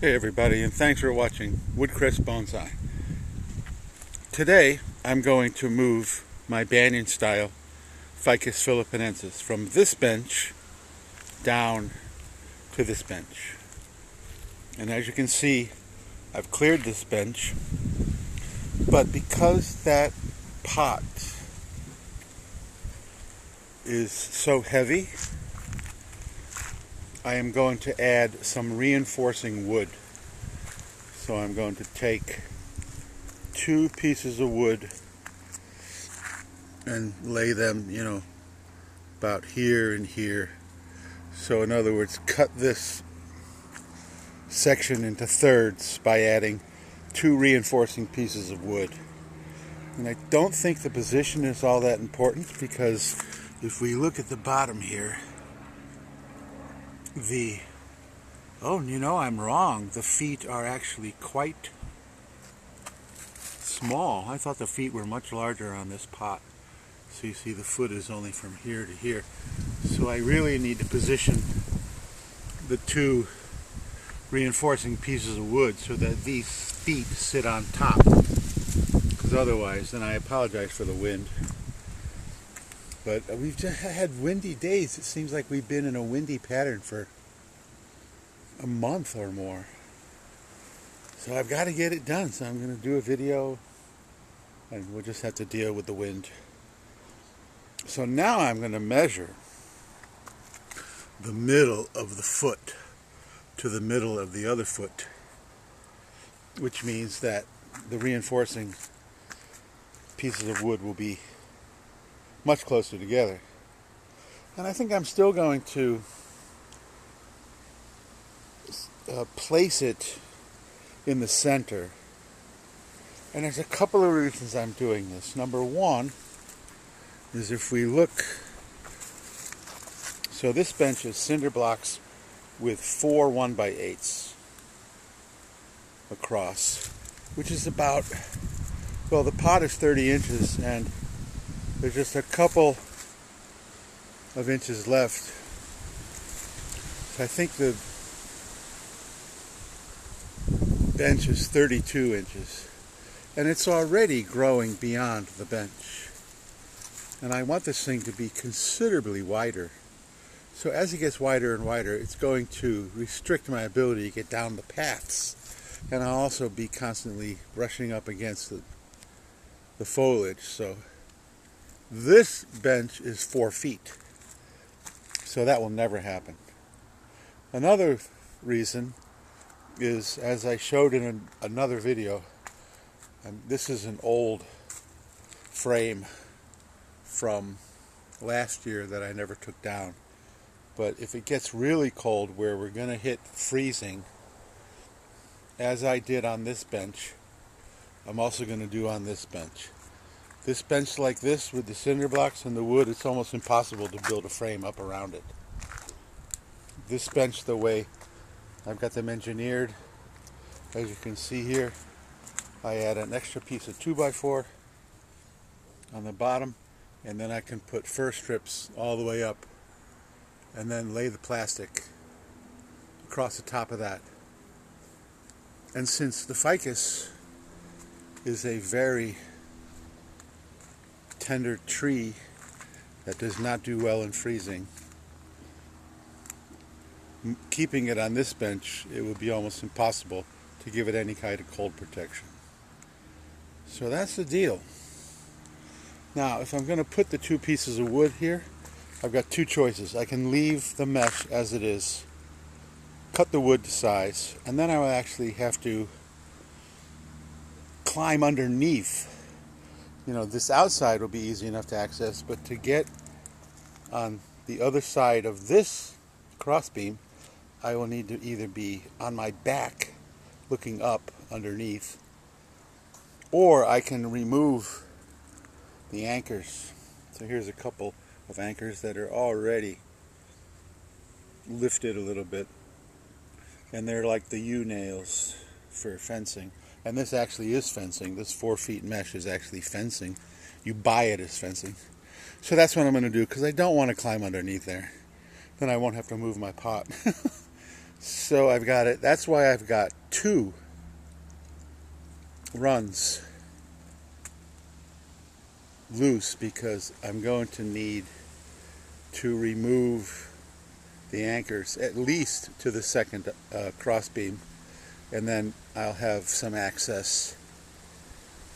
Hey everybody, and thanks for watching Woodcrest Bonsai. Today I'm going to move my Banyan style Ficus philippinensis from this bench down to this bench. And as you can see, I've cleared this bench, but because that pot is so heavy, I am going to add some reinforcing wood. So I'm going to take 2 pieces of wood and lay them, about here and here. So in other words, cut this section into thirds by adding 2 reinforcing pieces of wood. And I don't think the position is all that important, because if we look at the bottom here, I'm wrong. The feet are actually quite small. I thought the feet were much larger on this pot. So you see the foot is only from here to here. So I really need to position the 2 reinforcing pieces of wood so that these feet sit on top. Because otherwise, and I apologize for the wind, but we've just had windy days. It seems like we've been in a windy pattern for a month or more. So I've got to get it done. So I'm going to do a video and we'll just have to deal with the wind. So now I'm going to measure the middle of the foot to the middle of the other foot, which means that the reinforcing pieces of wood will be much closer together. And I think I'm still going to place it in the center. And there's a couple of reasons I'm doing this. Number one is, if we look, so this bench is cinder blocks with 4 1x8s across, which is about, well, the pot is 30 inches and there's just a couple of inches left. So I think the bench is 32 inches, and it's already growing beyond the bench. And I want this thing to be considerably wider. So as it gets wider and wider, it's going to restrict my ability to get down the paths. And I'll also be constantly brushing up against the foliage. So this bench is 4 feet. So that will never happen. Another reason is, as I showed in another video, and this is an old frame from last year that I never took down. But if it gets really cold, where we're going to hit freezing, as I did on this bench, I'm also going to do on this bench. This bench like this, with the cinder blocks and the wood, it's almost impossible to build a frame up around it. This bench, the way I've got them engineered, as you can see here, I add an extra piece of 2x4 on the bottom, and then I can put fir strips all the way up and then lay the plastic across the top of that. And since the ficus is a very tender tree that does not do well in freezing, keeping it on this bench, it would be almost impossible to give it any kind of cold protection. So that's the deal. Now, if I'm going to put the 2 pieces of wood here, I've got 2 choices. I can leave the mesh as it is, cut the wood to size, and then I will actually have to climb underneath. This outside will be easy enough to access, but to get on the other side of this crossbeam, I will need to either be on my back looking up underneath, or I can remove the anchors. So here's a couple of anchors that are already lifted a little bit, and they're like the U-nails for fencing. And this actually is fencing. This 4 feet mesh is actually fencing. You buy it as fencing. So that's what I'm going to do, because I don't want to climb underneath there. Then I won't have to move my pot. So I've got it. That's why I've got 2 runs loose, because I'm going to need to remove the anchors at least to the second crossbeam, and then I'll have some access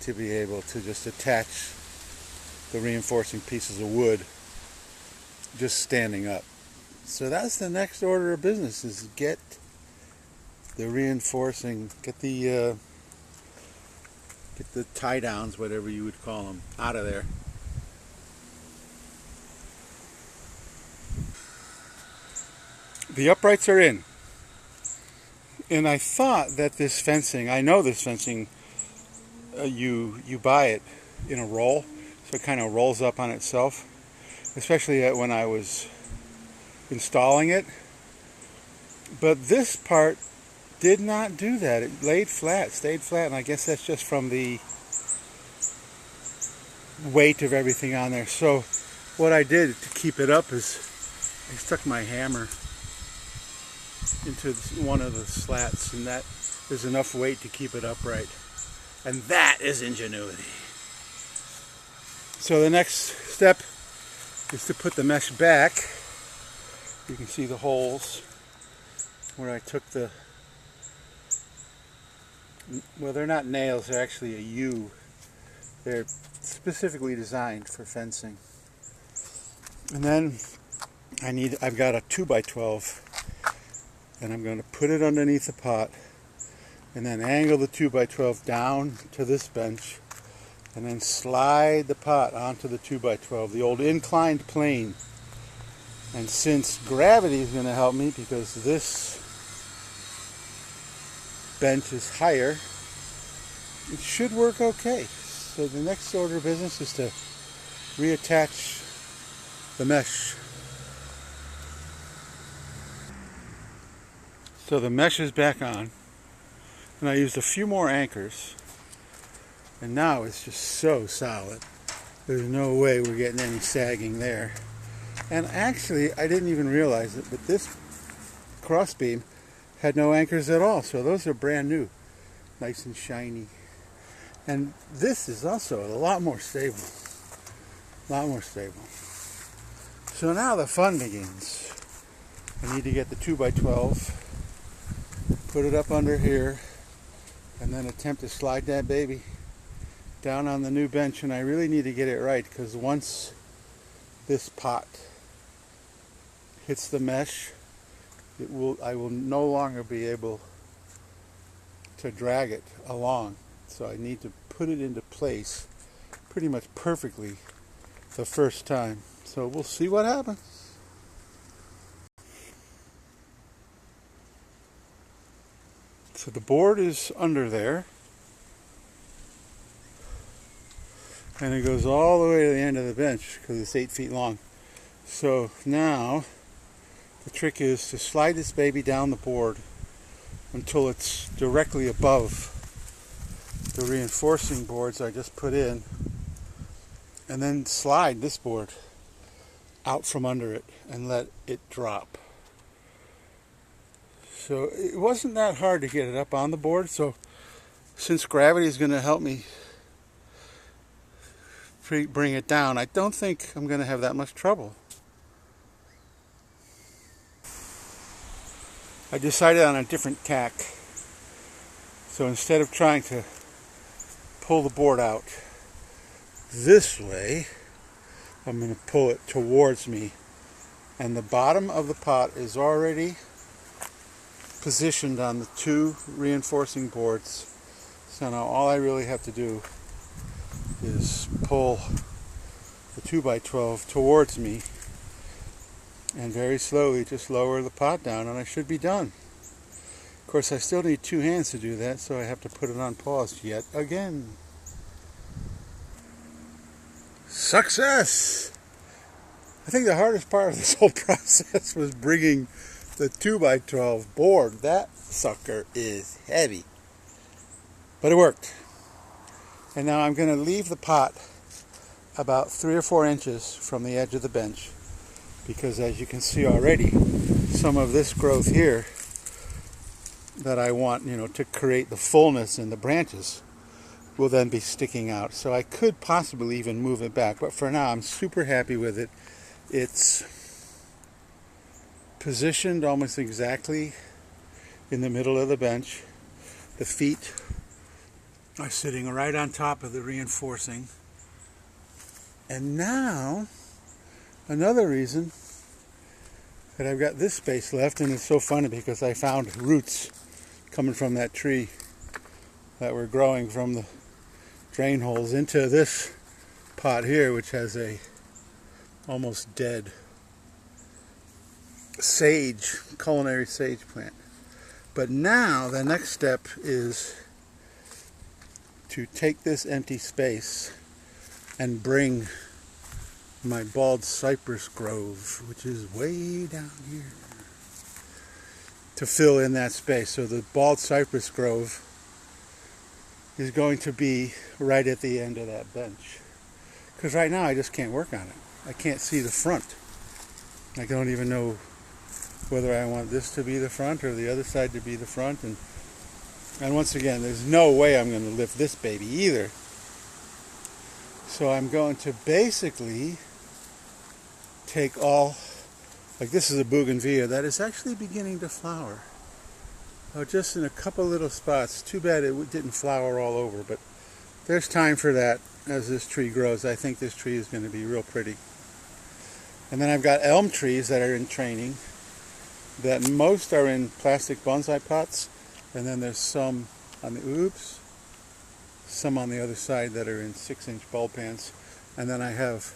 to be able to just attach the reinforcing pieces of wood just standing up. So that's the next order of business, is get the reinforcing, get the tie downs, whatever you would call them, out of there. The uprights are in, and I thought that this fencing, I know this fencing, you buy it in a roll, so it kind of rolls up on itself, especially when I was installing it. But this part did not do that. It laid flat, stayed flat, and I guess that's just from the weight of everything on there. So what I did to keep it up is I stuck my hammer into one of the slats, and that is enough weight to keep it upright. And that is ingenuity. So the next step is to put the mesh back. You can see the holes where I took the, well, they're not nails, they're actually a U. They're specifically designed for fencing. And then I've got a 2x12, and I'm going to put it underneath the pot, and then angle the 2x12 down to this bench, and then slide the pot onto the 2x12, the old inclined plane. And since gravity is going to help me, because this bench is higher, it should work okay. So the next order of business is to reattach the mesh. So the mesh is back on, and I used a few more anchors, and now it's just so solid. There's no way we're getting any sagging there. And actually, I didn't even realize it, but this crossbeam had no anchors at all, so those are brand new, nice and shiny. And this is also a lot more stable, So now the fun begins. I need to get the 2x12, put it up under here, and then attempt to slide that baby down on the new bench. And I really need to get it right, because once this pot hits the mesh, I will no longer be able to drag it along. So I need to put it into place pretty much perfectly the first time. So we'll see what happens. So the board is under there, and it goes all the way to the end of the bench because it's 8 feet long. So now the trick is to slide this baby down the board until it's directly above the reinforcing boards I just put in, and then slide this board out from under it and let it drop. So it wasn't that hard to get it up on the board. So since gravity is going to help me bring it down, I don't think I'm going to have that much trouble. I decided on a different tack. So instead of trying to pull the board out this way, I'm going to pull it towards me. And the bottom of the pot is already positioned on the 2 reinforcing boards. So now all I really have to do is pull the 2x12 towards me and very slowly just lower the pot down, and I should be done. Of course, I still need 2 hands to do that, so I have to put it on pause yet again. Success! I think the hardest part of this whole process was bringing the 2x12 board. That sucker is heavy. But it worked. And now I'm going to leave the pot about 3 or 4 inches from the edge of the bench, because as you can see already, some of this growth here that I want, to create the fullness in the branches will then be sticking out. So I could possibly even move it back, but for now I'm super happy with it. It's positioned almost exactly in the middle of the bench. The feet are sitting right on top of the reinforcing. And now, another reason that I've got this space left, and it's so funny because I found roots coming from that tree that were growing from the drain holes into this pot here, which has a almost dead sage, culinary sage plant. But now the next step is to take this empty space and bring my bald cypress grove, which is way down here, to fill in that space. So the bald cypress grove is going to be right at the end of that bench. Because right now I just can't work on it. I can't see the front. I don't even know whether I want this to be the front or the other side to be the front. And once again, there's no way I'm going to lift this baby either. So I'm going to basically take all, like this is a bougainvillea that is actually beginning to flower. Oh, just in a couple little spots. Too bad it didn't flower all over, but there's time for that as this tree grows. I think this tree is going to be real pretty. And then I've got elm trees that are in training, that most are in plastic bonsai pots, and then there's some on the some on the other side that are in 6-inch bulb pans. And then I have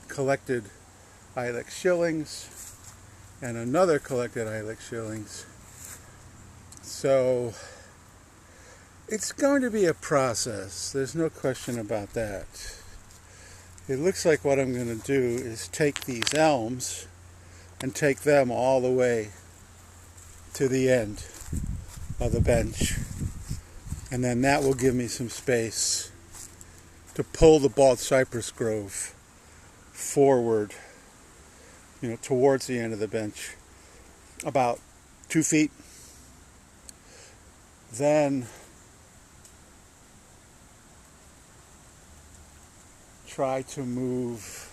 collected ilex shillings and another collected ilex shillings. So it's going to be a process. There's no question about that. It looks like what I'm going to do is take these elms and take them all the way to the end of the bench. And then that will give me some space to pull the bald cypress grove forward, towards the end of the bench, about 2 feet. Then try to move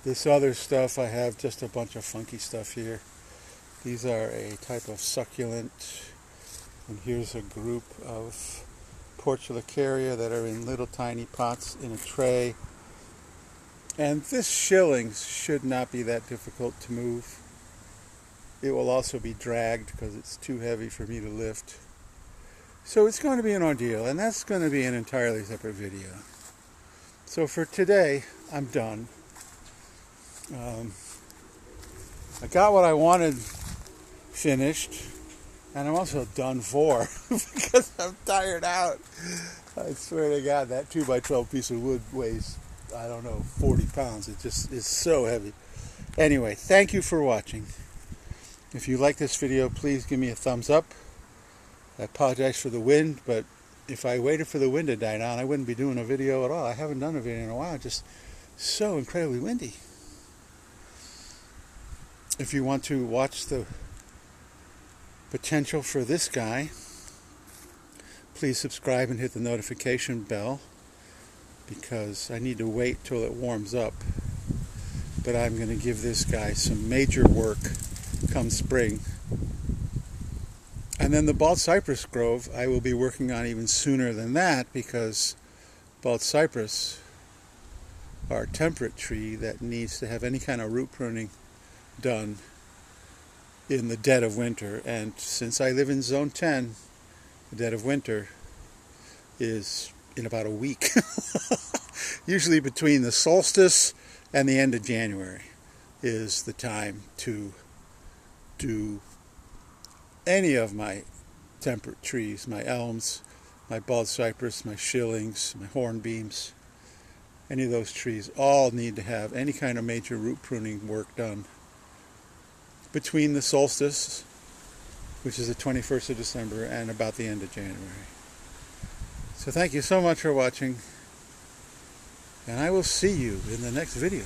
this other stuff. I have just a bunch of funky stuff here. These are a type of succulent, and here's a group of portulacaria that are in little tiny pots in a tray. And this shillings should not be that difficult to move. It will also be dragged because it's too heavy for me to lift. So it's going to be an ordeal, and that's going to be an entirely separate video. So for today, I'm done. I got what I wanted finished, and I'm also done for because I'm tired out. I swear to God, that 2x12 piece of wood weighs, 40 pounds. It just is so heavy. Anyway, thank you for watching. If you like this video, please give me a thumbs up. I apologize for the wind, but if I waited for the wind to die down, I wouldn't be doing a video at all. I haven't done a video in a while, just so incredibly windy. If you want to watch the potential for this guy, please subscribe and hit the notification bell, because I need to wait till it warms up. But I'm going to give this guy some major work come spring. And then the bald cypress grove I will be working on even sooner than that, because bald cypress are a temperate tree that needs to have any kind of root pruning done in the dead of winter. And since I live in zone 10, the dead of winter is in about a week. Usually between the solstice and the end of January is the time to do any of my temperate trees, my elms, my bald cypress, my shillings, my hornbeams. Any of those trees all need to have any kind of major root pruning work done between the solstice, which is the 21st of December, and about the end of January. So thank you so much for watching, and I will see you in the next video.